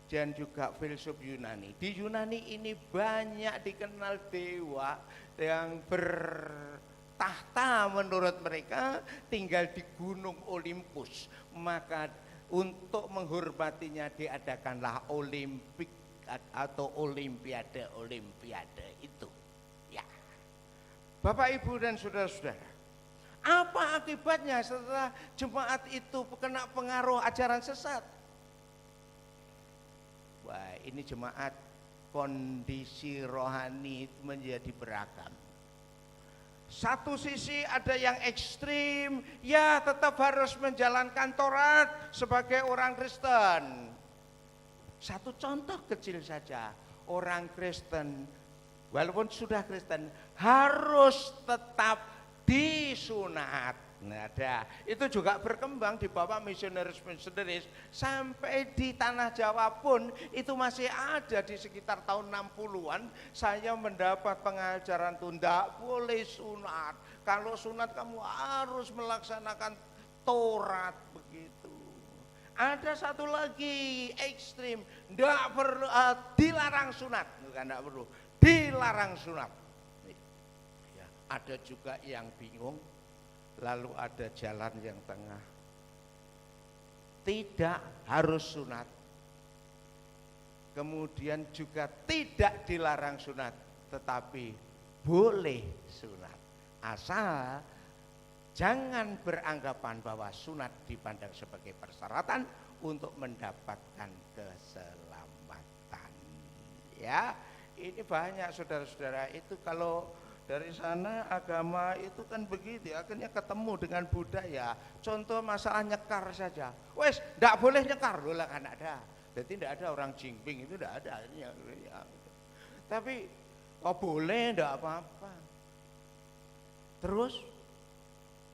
dan juga filsuf Yunani. Di Yunani ini banyak dikenal dewa yang bertahta menurut mereka tinggal di gunung Olympus. Maka untuk menghormatinya diadakanlah Olimpik atau Olimpiade itu. Ya. Bapak, Ibu dan saudara-saudara, apa akibatnya setelah jemaat itu kena pengaruh ajaran sesat? Wah, ini jemaat kondisi rohani menjadi beragam. Satu sisi ada yang ekstrim, ya tetap harus menjalankan Taurat sebagai orang Kristen. Satu contoh kecil saja, orang Kristen walaupun sudah Kristen harus tetap disunat. Nah, itu juga berkembang di bawah misionaris sampai di tanah Jawa pun itu masih ada. Di sekitar tahun 60-an saya mendapat pengajaran tuh tidak boleh sunat. Kalau sunat kamu harus melaksanakan Taurat begitu. Ada satu lagi ekstrim, tidak perlu dilarang sunat, bukan tidak perlu, dilarang sunat. Ada juga yang bingung, lalu ada jalan yang tengah. Tidak harus sunat, kemudian juga tidak dilarang sunat, tetapi boleh sunat. Asal jangan beranggapan bahwa sunat dipandang sebagai persyaratan untuk mendapatkan keselamatan. Ya, ini banyak saudara-saudara itu kalau dari sana agama itu kan begitu, akhirnya ketemu dengan budaya. Contoh masalah nyekar saja, wes tidak boleh nyekar loh lah, kan ada. Jadi tidak ada orang jingping itu, tidak ada. Tapi boleh, tidak apa-apa. Terus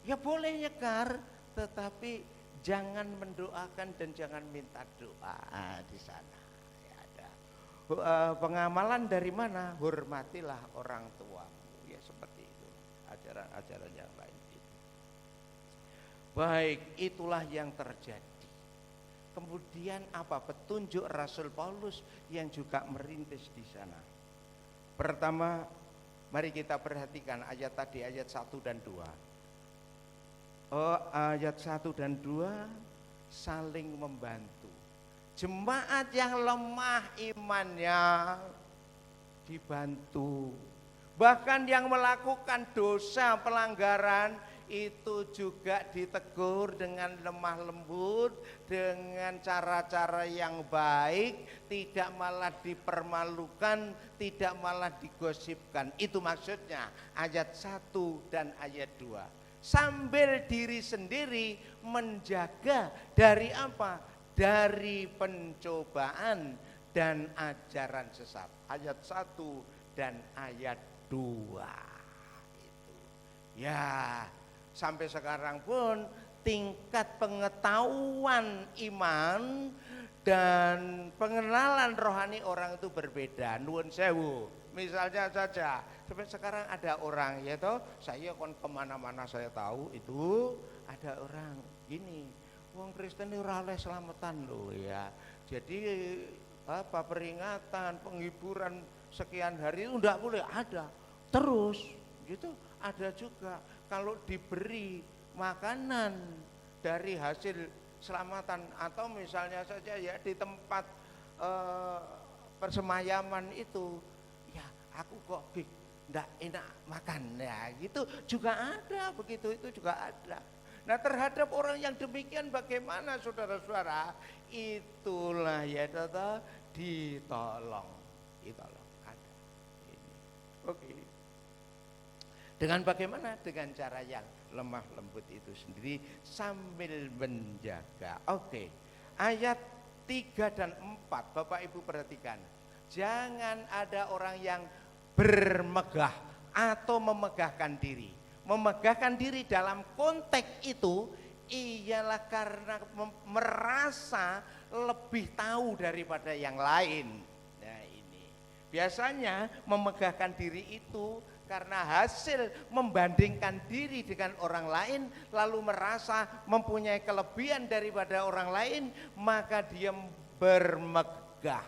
ya boleh nyekar, tetapi jangan mendoakan dan jangan minta doa di sana. Ya ada. Pengamalan dari mana? Hormatilah orang tua. Seperti itu ajaran-ajaran yang lain itu. Baik, itulah yang terjadi. Kemudian apa? Petunjuk Rasul Paulus yang juga merintis di sana. Pertama, mari kita perhatikan ayat tadi, ayat 1 dan 2. Ayat 1 dan 2 saling membantu. Jemaat yang lemah imannya dibantu. Bahkan yang melakukan dosa pelanggaran itu juga ditegur dengan lemah lembut, dengan cara-cara yang baik, tidak malah dipermalukan, tidak malah digosipkan. Itu maksudnya ayat 1 dan ayat 2. Sambil diri sendiri menjaga dari apa? Dari pencobaan dan ajaran sesat. Ayat 1 dan ayat 2 itu. Ya, sampai sekarang pun tingkat pengetahuan iman dan pengenalan rohani orang itu berbeda. Nuwun sewu. Misalnya saja, sampai sekarang ada orang, ya toh, saya kon kemana-mana saya tahu itu ada orang gini, wong Kristen itu ora oleh selamatan loh ya. Jadi apa peringatan, penghiburan sekian hari itu enggak boleh ada. Terus gitu ada juga kalau diberi makanan dari hasil selamatan atau misalnya saja ya di tempat persemayaman itu, ya aku kok enggak enak makan ya gitu juga ada, begitu itu juga ada. Nah terhadap orang yang demikian bagaimana saudara-saudara? Itulah ya ditolong ada ini. Oke. Dengan bagaimana? Dengan cara yang lemah lembut itu sendiri sambil menjaga. Oke. Ayat 3 dan 4 Bapak Ibu perhatikan. Jangan ada orang yang bermegah atau memegahkan diri. Memegahkan diri dalam konteks itu ialah karena merasa lebih tahu daripada yang lain. Nah ini biasanya memegahkan diri itu karena hasil membandingkan diri dengan orang lain, lalu merasa mempunyai kelebihan daripada orang lain, maka dia bermegah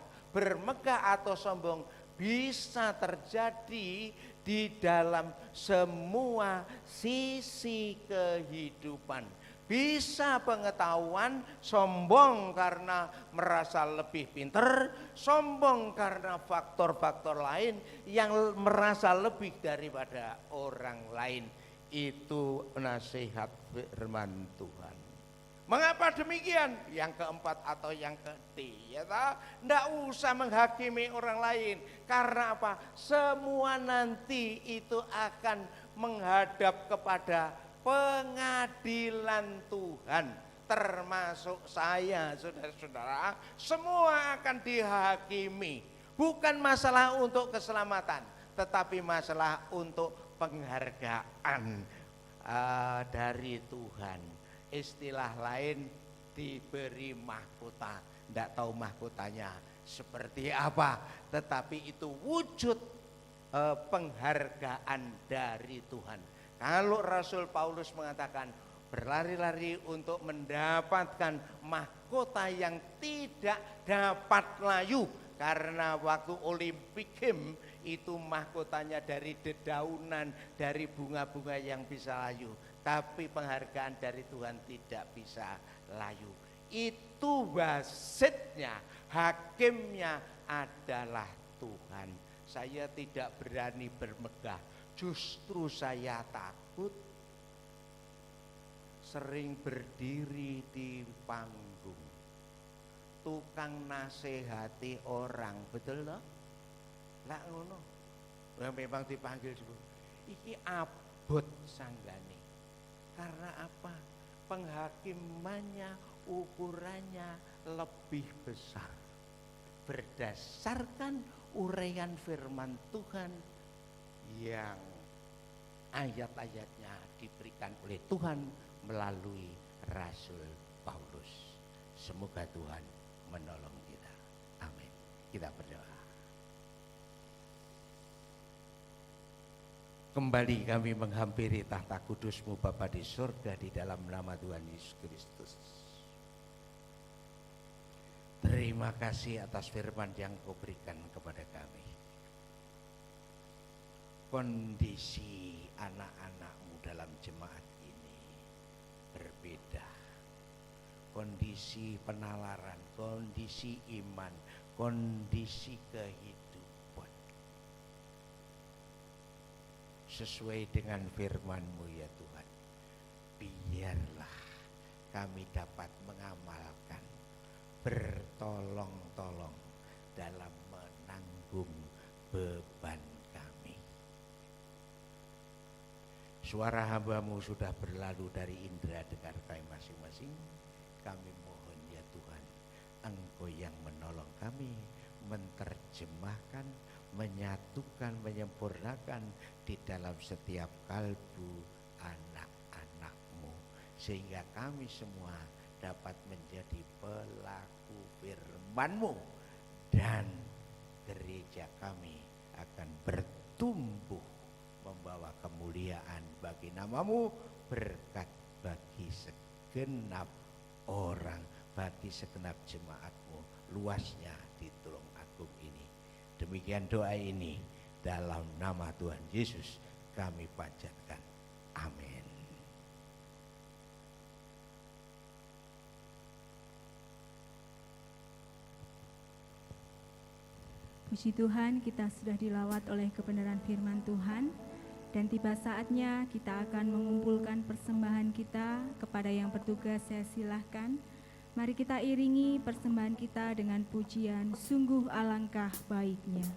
atau sombong bisa terjadi di dalam semua sisi kehidupan. Bisa pengetahuan, sombong karena merasa lebih pintar, sombong karena faktor-faktor lain yang merasa lebih daripada orang lain. Itu nasihat firman Tuhan. Mengapa demikian? Yang keempat atau yang ketiga, tidak usah menghakimi orang lain. Karena apa? Semua nanti itu akan menghadap kepada pengadilan Tuhan, termasuk saya, saudara-saudara, semua akan dihakimi. Bukan masalah untuk keselamatan, tetapi masalah untuk penghargaan dari Tuhan. Istilah lain diberi mahkota, tidak tahu mahkotanya seperti apa, tetapi itu wujud penghargaan dari Tuhan. Kalau Rasul Paulus mengatakan berlari-lari untuk mendapatkan mahkota yang tidak dapat layu, karena waktu Olympic Games itu mahkotanya dari dedaunan, dari bunga-bunga yang bisa layu, tapi penghargaan dari Tuhan tidak bisa layu. Itu wasitnya, hakimnya adalah Tuhan. Saya tidak berani bermegah, justru saya takut sering berdiri di panggung, tukang nasihati orang, betul loh? Lah ngono, memang dipanggil sebut. Iki abot sanggane. Karena apa? Penghakimannya, ukurannya lebih besar. Berdasarkan uraian firman Tuhan yang ayat-ayatnya diberikan oleh Tuhan melalui Rasul Paulus. Semoga Tuhan menolong kita. Amin. Kita berdoa. Kembali kami menghampiri tahta kudus-Mu Bapa di surga, di dalam nama Tuhan Yesus Kristus. Terima kasih atas firman yang Kau berikan kepada kami. Kondisi anak-anak-Mu dalam jemaat ini berbeda. Kondisi penalaran, kondisi iman, kondisi kehidupan. Sesuai dengan firman-Mu ya Tuhan, biarlah kami dapat mengamalkan, bertolong-tolong dalam menanggung beban kami. Suara hamba-Mu sudah berlalu dari indera dengar kami masing-masing. Kami mohon ya Tuhan, Engkau yang menolong kami, menerjemahkan, menyatukan, menyempurnakan di dalam setiap kalbu anak-anak-Mu, sehingga kami semua dapat menjadi pelaku firman-Mu, dan gereja kami akan bertumbuh membawa kemuliaan bagi nama-Mu, berkat bagi segenap orang, bagi segenap jemaat-Mu luasnya di Tulung Agung ini. Demikian doa ini dalam nama Tuhan Yesus kami panjatkan. Amin. Puji Tuhan, kita sudah dilawat oleh kebenaran firman Tuhan, dan tiba saatnya kita akan mengumpulkan persembahan kita. Kepada yang bertugas saya silahkan. Mari kita iringi persembahan kita dengan pujian Sungguh Alangkah Baiknya.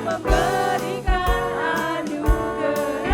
Memberikan anugerah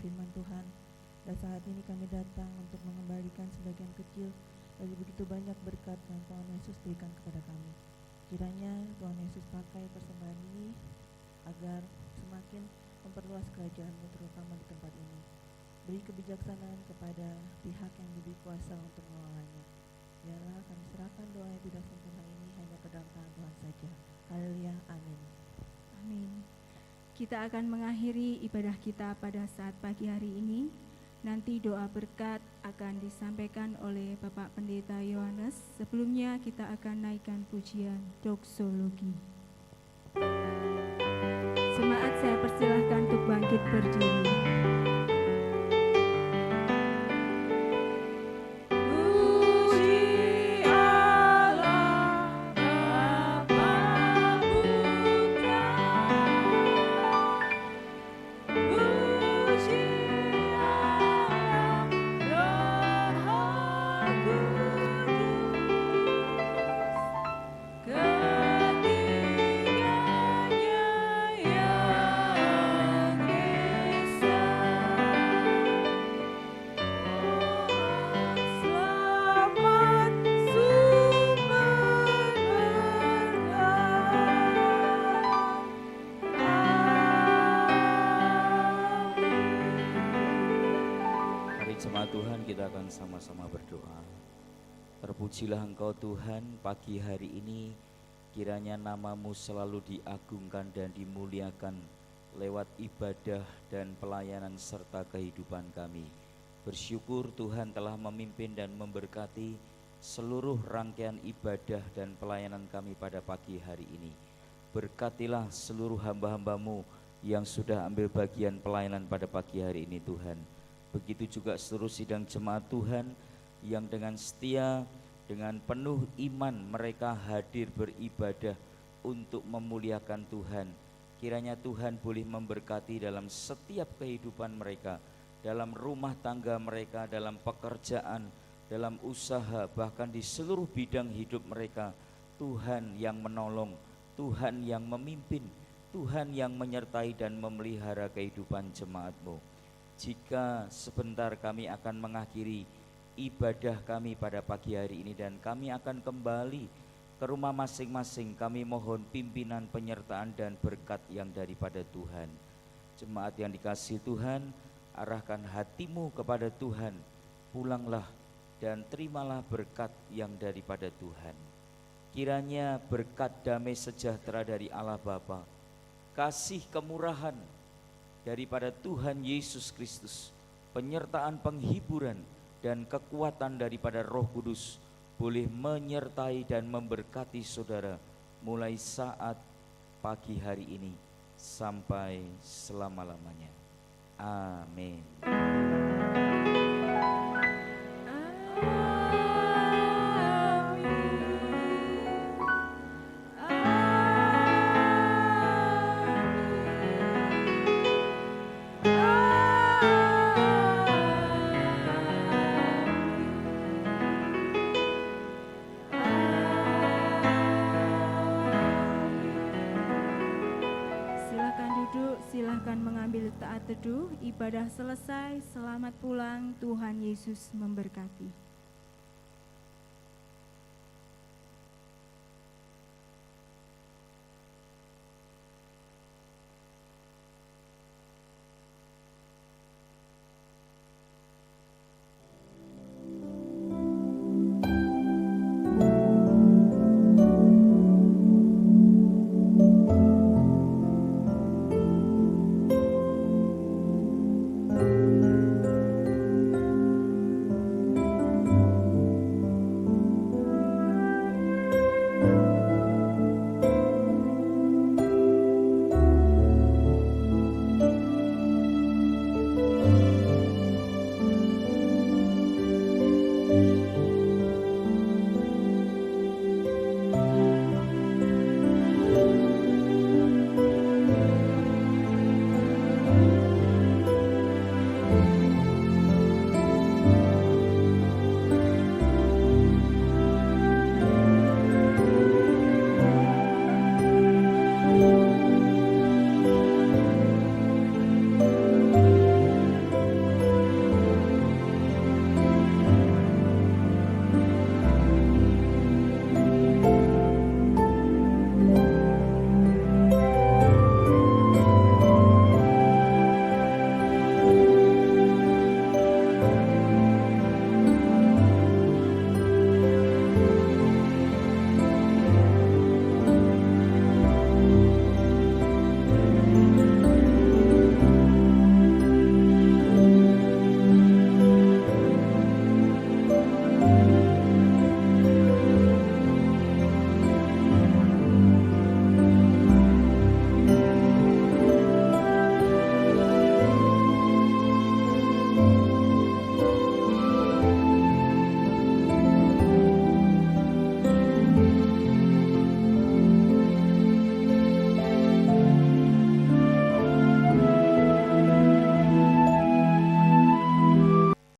firman Tuhan. Dan saat ini kami datang untuk mengembalikan sebagian kecil dari begitu banyak berkat yang Tuhan Yesus berikan kepada kami. Kiranya Tuhan Yesus pakai persembahan ini agar semakin memperluas kerajaan-Mu terutama di tempat ini. Beri kebijaksanaan kepada pihak yang diberi kuasa untuk mengelolanya. Biarlah kami serahkan doa yang tidak sempurna ini hanya ke dalam tangan Tuhan saja. Haleluya, amin. Amin. Kita akan mengakhiri ibadah kita pada saat pagi hari ini. Nanti doa berkat akan disampaikan oleh Bapak Pendeta Yohanes. Sebelumnya kita akan naikkan pujian doksologi. Jemaat, saya persilahkan untuk bangkit berdiri. Tuhan, kita akan sama-sama berdoa. Terpujilah Engkau Tuhan, pagi hari ini kiranya nama-Mu selalu diagungkan dan dimuliakan lewat ibadah dan pelayanan serta kehidupan kami. Bersyukur Tuhan telah memimpin dan memberkati seluruh rangkaian ibadah dan pelayanan kami pada pagi hari ini. Berkatilah seluruh hamba-hamba-Mu yang sudah ambil bagian pelayanan pada pagi hari ini Tuhan. Begitu juga seluruh sidang jemaat Tuhan yang dengan setia, dengan penuh iman mereka hadir beribadah untuk memuliakan Tuhan. Kiranya Tuhan boleh memberkati dalam setiap kehidupan mereka, dalam rumah tangga mereka, dalam pekerjaan, dalam usaha, bahkan di seluruh bidang hidup mereka. Tuhan yang menolong, Tuhan yang memimpin, Tuhan yang menyertai dan memelihara kehidupan jemaat-Mu. Jika sebentar kami akan mengakhiri ibadah kami pada pagi hari ini dan kami akan kembali ke rumah masing-masing, kami mohon pimpinan, penyertaan dan berkat yang daripada Tuhan. Jemaat yang dikasihi Tuhan, arahkan hatimu kepada Tuhan, pulanglah dan terimalah berkat yang daripada Tuhan. Kiranya berkat damai sejahtera dari Allah Bapa, kasih kemurahan daripada Tuhan Yesus Kristus, penyertaan penghiburan dan kekuatan daripada Roh Kudus boleh menyertai dan memberkati saudara mulai saat pagi hari ini sampai selama-lamanya. Amin. Silahkan mengambil taat teduh, ibadah selesai, selamat pulang, Tuhan Yesus memberkati.